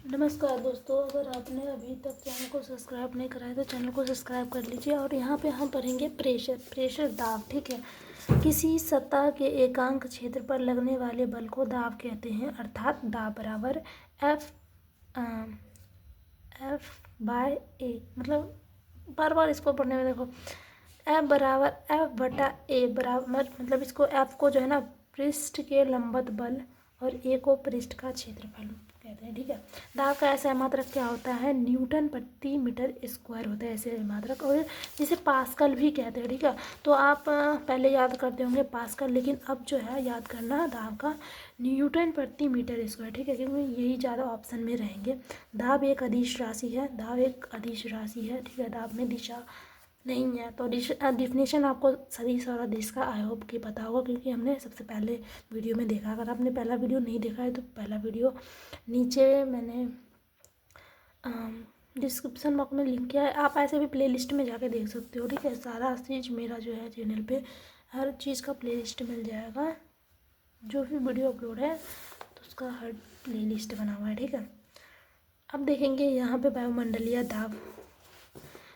नमस्कार दोस्तों, अगर आपने अभी तक चैनल को सब्सक्राइब नहीं करा है तो चैनल को सब्सक्राइब कर लीजिए। और यहाँ पे हम पढ़ेंगे प्रेशर दाब। ठीक है, किसी सतह के एकांक क्षेत्र पर लगने वाले बल को दाब कहते हैं, अर्थात दाब बराबर F/A। मतलब बार बार इसको पढ़ने में देखो, F बराबर F/A बराबर, मतलब इसको F को जो है ना पृष्ठ के लंबवत बल और A को पृष्ठ का क्षेत्रफल कहते हैं। ठीक है, दाब का ऐसा मात्रक क्या होता है? न्यूटन प्रति मीटर स्क्वायर होता है ऐसे मात्रक, और जिसे पास्कल भी कहते हैं। ठीक है, तो आप पहले याद करते होंगे पास्कल, लेकिन अब जो है याद करना दाब का न्यूटन प्रति मीटर स्क्वायर। ठीक है, क्योंकि यही ज़्यादा ऑप्शन में रहेंगे। दाब एक अदिश राशि है, दाब एक अदिश राशि है। ठीक है, दाब में दिशा नहीं है। तो डिफिनेशन आपको सदिश और अदिश का आई होप कि पता होगा, क्योंकि हमने सबसे पहले वीडियो में देखा। अगर आपने पहला वीडियो नहीं देखा है तो पहला वीडियो नीचे मैंने डिस्क्रिप्शन बॉक्स में लिंक किया है, आप ऐसे भी प्लेलिस्ट में जाके देख सकते हो। ठीक है, सारा चीज़ मेरा जो है चैनल पे हर चीज़ का प्लेलिस्ट मिल जाएगा। जो भी वीडियो अपलोड है तो उसका हर प्लेलिस्ट बना हुआ है। ठीक है, अब देखेंगे यहाँ पे वायुमंडलीय दाब।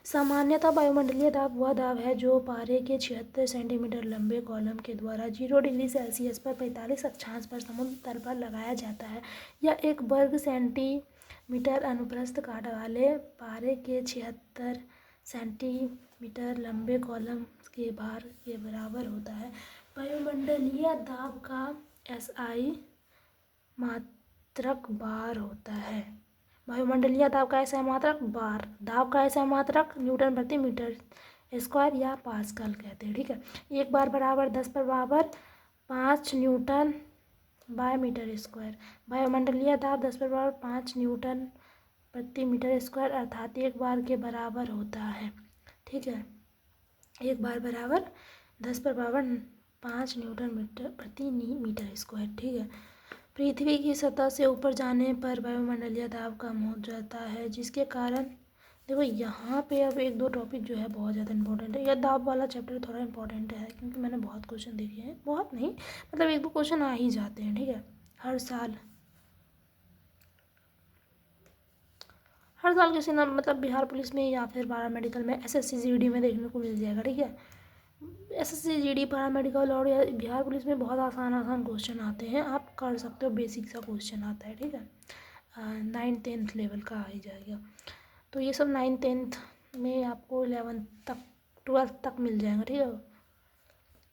सामान्यतः वायुमंडलीय दाब वह दाब है जो पारे के 76 सेंटीमीटर लंबे कॉलम के द्वारा 0 डिग्री सेल्सियस पर 45 अक्षांश पर समुद्र तल पर लगाया जाता है। यह 1 वर्ग सेंटीमीटर अनुप्रस्थ काट वाले पारे के 76 सेंटीमीटर लंबे कॉलम के भार के बराबर होता है। वायुमंडलीय दाब का SI मात्रक बार होता है। वायुमंडलीय दाब का ऐसा मात्रक बार, दाब का ऐसा मात्रक न्यूटन प्रति मीटर स्क्वायर या पास्कल कहते हैं। ठीक है, 1 बार बराबर 10 पर बराबर 5 न्यूटन बाय मीटर स्क्वायर। वायुमंडलीय दाब 10 पर बराबर 5 न्यूटन प्रति मीटर स्क्वायर, अर्थात 1 बार के बराबर होता है। ठीक है, 1 बार बराबर 10 पर बराबर 5 न्यूटन मीटर प्रति मीटर स्क्वायर। ठीक है, पृथ्वी की सतह से ऊपर जाने पर वायुमंडलीय दाब कम हो जाता है, जिसके कारण देखो यहाँ पे अब 1-2 टॉपिक जो है बहुत ज़्यादा इंपॉर्टेंट है। यह दाब वाला चैप्टर थोड़ा इंपॉर्टेंट है, क्योंकि मैंने बहुत क्वेश्चन देखे हैं, बहुत नहीं मतलब 1-2 क्वेश्चन आ ही जाते हैं। ठीक है, हर साल किसी ना मतलब बिहार पुलिस में या फिर पारा मेडिकल में SSC GD में देखने को मिल जाएगा। ठीक है, SSC GD पारा मेडिकल और या बिहार पुलिस में बहुत आसान क्वेश्चन आते हैं, आप कर सकते हो। बेसिक सा क्वेश्चन आता है। ठीक है, 9th-10th लेवल का आ ही जाएगा। तो ये सब 9th-10th में आपको 11th तक 12th तक मिल जाएगा। ठीक है,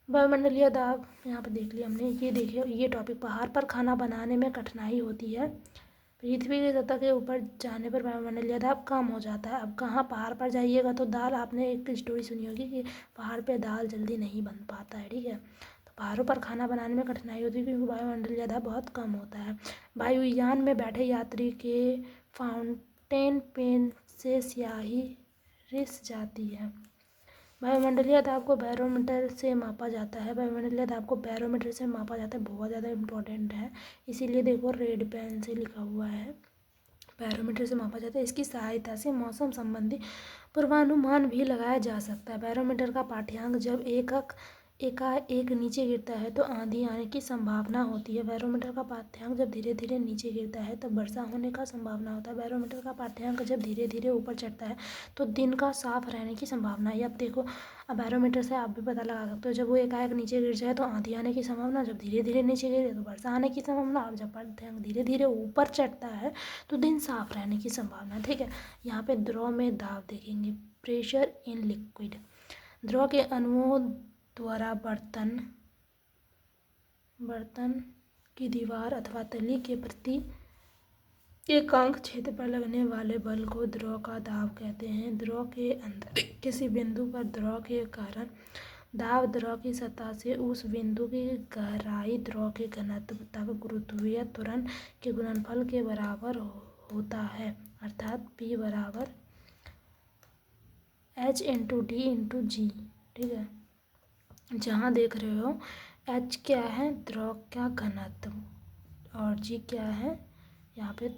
वायुमंडलीय दाब यहाँ पे देख लिया हमने। ये देखिए, ये टॉपिक, पहाड़ पर खाना बनाने में कठिनाई होती है, पृथ्वी की सतह के ऊपर जाने पर वायुमंडलीय दाब कम हो जाता है। अब कहाँ पहाड़ पर जाइएगा तो दाल, आपने एक स्टोरी सुनी होगी कि पहाड़ पे दाल जल्दी नहीं बन पाता है। ठीक है, तो पहाड़ों पर खाना बनाने में कठिनाई होती है क्योंकि वायुमंडलीय दाब बहुत कम होता है। वायुयान में बैठे यात्री के फाउंटेन पेन से स्याही रिस जाती है। वायुमंडलीय दाब को बैरोमीटर से मापा जाता है। वायुमंडलीय दाब को बैरोमीटर से मापा जाता है, बहुत ज़्यादा इंपॉर्टेंट है, इसीलिए देखो रेड पेन से लिखा हुआ है। बैरोमीटर से मापा जाता है, इसकी सहायता से मौसम संबंधी पूर्वानुमान भी लगाया जा सकता है। बैरोमीटर का पाठ्यांक जब एकाएक नीचे गिरता है तो आंधी आने की संभावना होती है। बैरोमीटर का पाठ्यांक जब धीरे धीरे नीचे गिरता है तब वर्षा होने का संभावना होता है। बैरोमीटर का पाठ्यांक जब धीरे धीरे ऊपर चढ़ता है तो दिन का साफ रहने की संभावना है। अब देखो, अब बैरोमीटर से आप भी पता लगा सकते हो, जब वो एकाएक नीचे गिर जाए तो आंधी आने की संभावना, जब धीरे धीरे नीचे गिरे तो वर्षा आने की संभावना, और जब पाठ्यांक धीरे धीरे ऊपर चढ़ता है तो दिन साफ रहने की संभावना। ठीक है, यहाँ पे द्रव में दाब देखेंगे, प्रेशर इन लिक्विड। द्रव के अणुओं द्वारा बर्तन की दीवार अथवा तली के प्रति एकांक क्षेत्र पर लगने वाले बल को द्रव का दाब कहते हैं। द्रव के अंदर किसी बिंदु पर द्रव के कारण दाब द्रव की सतह से उस बिंदु की गहराई द्रव के घनत्व तक गुरुत्वीय त्वरण के गुणनफल के बराबर होता है, अर्थात P बराबर H/D/G। ठीक है, जहाँ देख रहे हो H क्या है, द्रव का घनत्व, और G क्या है यहाँ पे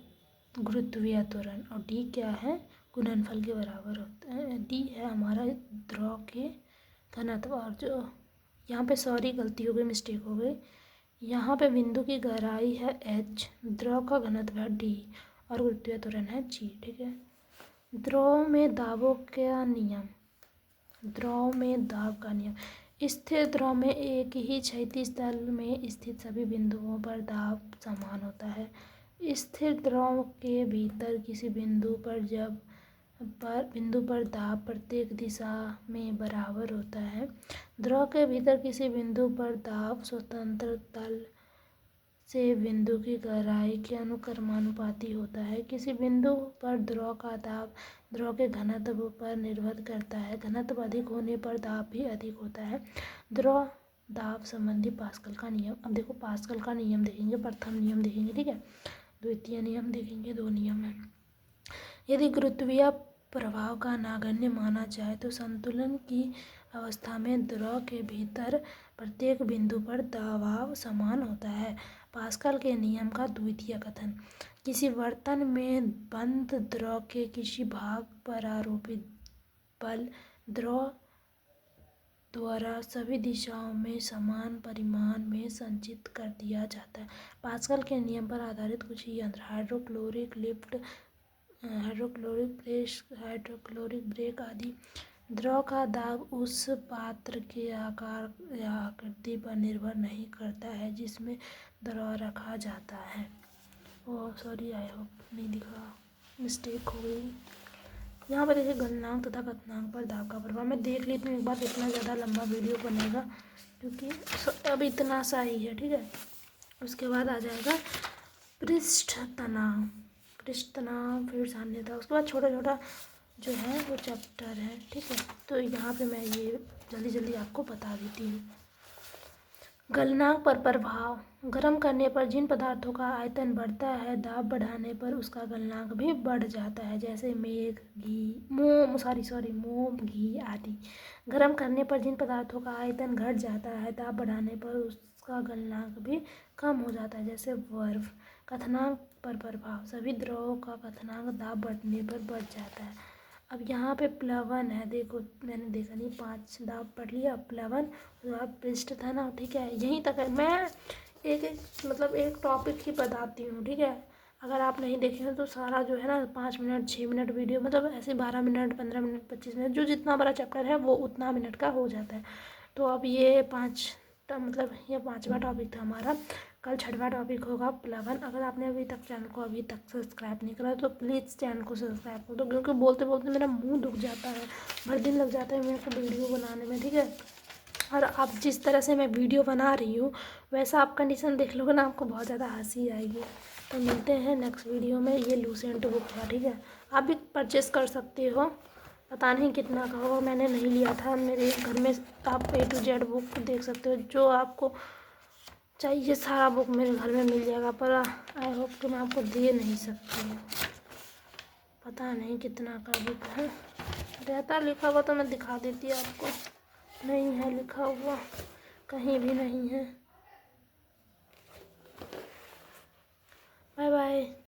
गुरुत्वीय त्वरण, और D क्या है, गुणनफल के बराबर होता है। D है हमारा द्रव के घनत्व, और जो यहाँ पे सॉरी गलती हो गई, मिस्टेक हो गई, यहाँ पे बिंदु की गहराई है H, द्रव का घनत्व है D, और गुरुत्वीय त्वरण है g, ठीक है। द्रव में दाबों का नियम, द्रव में दाब का नियम। स्थिर द्रव में एक ही क्षैतिज तल में स्थित सभी बिंदुओं पर दाब समान होता है। स्थिर द्रव के भीतर किसी बिंदु पर दाब प्रत्येक दिशा में बराबर होता है। द्रव के भीतर किसी बिंदु पर दाब स्वतंत्र तल से बिंदु की गहराई के अनुक्रमानुपाती होता है। किसी बिंदु पर द्रव का दाब द्रव के घनत्व पर निर्भर करता है। घनत्व अधिक होने पर दाब भी अधिक होता है। द्रव दाब संबंधी पास्कल का नियम। अब देखो पास्कल का नियम देखेंगे, प्रथम नियम देखेंगे, ठीक है। द्वितीय नियम देखेंगे, 2 नियम है। यदि गुरुत्वीय प्रभाव का नगण्य माना जाए तो संतुलन की अवस्था में द्रव के भीतर प्रत्येक बिंदु पर दबाव समान होता है। पास्कल के नियम का द्वितीय कथन। किसी बर्तन में बंद द्रव के किसी भाग पर आरोपित बल द्रव द्वारा सभी दिशाओं में समान परिमाण में संचित कर दिया जाता है। पास्कल के नियम पर आधारित कुछ यंत्र hydrochloric lift, hydrochloric press, hydrochloric brake आदि। द्रव का दाब उस पात्र के आकार या आकृति पर निर्भर नहीं करता है जिसमें द्रव रखा जाता है। ओह सॉरी, आई होप नहीं दिखा, मिस्टेक हो गई। यहाँ पर देखिए गलनांक तथा कथनांक पर दाब का प्रभाव। मैं देख लेती हूँ एक बार, इतना ज़्यादा लंबा वीडियो बनेगा क्योंकि अब इतना सा ही है, ठीक है। उसके बाद आ जाएगा पृष्ठ तनाव, पृष्ठ तनाव फिर साम्यता, उसके बाद छोटा छोटा जो है वो चैप्टर है, ठीक है। तो यहाँ पे मैं ये जल्दी जल्दी आपको बता देती हूँ। गलनांक पर प्रभाव। गर्म करने पर जिन पदार्थों का आयतन बढ़ता है, दाब बढ़ाने पर उसका गलनांक भी बढ़ जाता है, जैसे मोम, घी आदि। गर्म करने पर जिन पदार्थों का आयतन घट जाता है, दाब बढ़ाने पर उसका गलनांक भी कम हो जाता है, जैसे बर्फ। कथनांक पर प्रभाव। सभी द्रवों का कथनांक दाब बढ़ने पर बढ़ जाता है। अब यहाँ पे प्लवन है, देखो मैंने देखा नहीं, 5 दाब पढ़ लिया, प्लवन पृष्ठ था ना, ठीक है। यहीं तक है। मैं एक टॉपिक ही बताती हूँ, ठीक है। अगर आप नहीं देखे हो तो सारा जो है ना 5 मिनट 6 मिनट वीडियो, मतलब ऐसे 12 मिनट 15 मिनट 25 मिनट, जो जितना बड़ा चैप्टर है वो उतना मिनट का हो जाता है। तो अब ये ये 5वां टॉपिक था हमारा। कल 6वां टॉपिक होगा प्लवन। अगर आपने अभी तक चैनल को सब्सक्राइब नहीं करा तो प्लीज़ चैनल को सब्सक्राइब कर दो, क्योंकि बोलते बोलते मेरा मुंह दुख जाता है, भर दिन लग जाता है मेरे को वीडियो बनाने में, ठीक है। और आप जिस तरह से मैं वीडियो बना रही हूँ वैसा आप कंडीशन देख लोगे ना, आपको बहुत ज़्यादा हंसी आएगी। तो मिलते हैं नेक्स्ट वीडियो में। ये लूसेंट बुक था, ठीक है। आप भी परचेस कर सकते हो, पता नहीं कितना का होगा, मैंने नहीं लिया था। मेरे घर में आप A to Z बुक देख सकते हो, जो आपको चाहिए सारा बुक मेरे घर में मिल जाएगा, पर आई होप कि मैं आपको दे नहीं सकती हूँ, पता नहीं कितना का बुक है। रहता लिखा हुआ तो मैं दिखा देती आपको, नहीं है लिखा हुआ, कहीं भी नहीं है। Bye bye.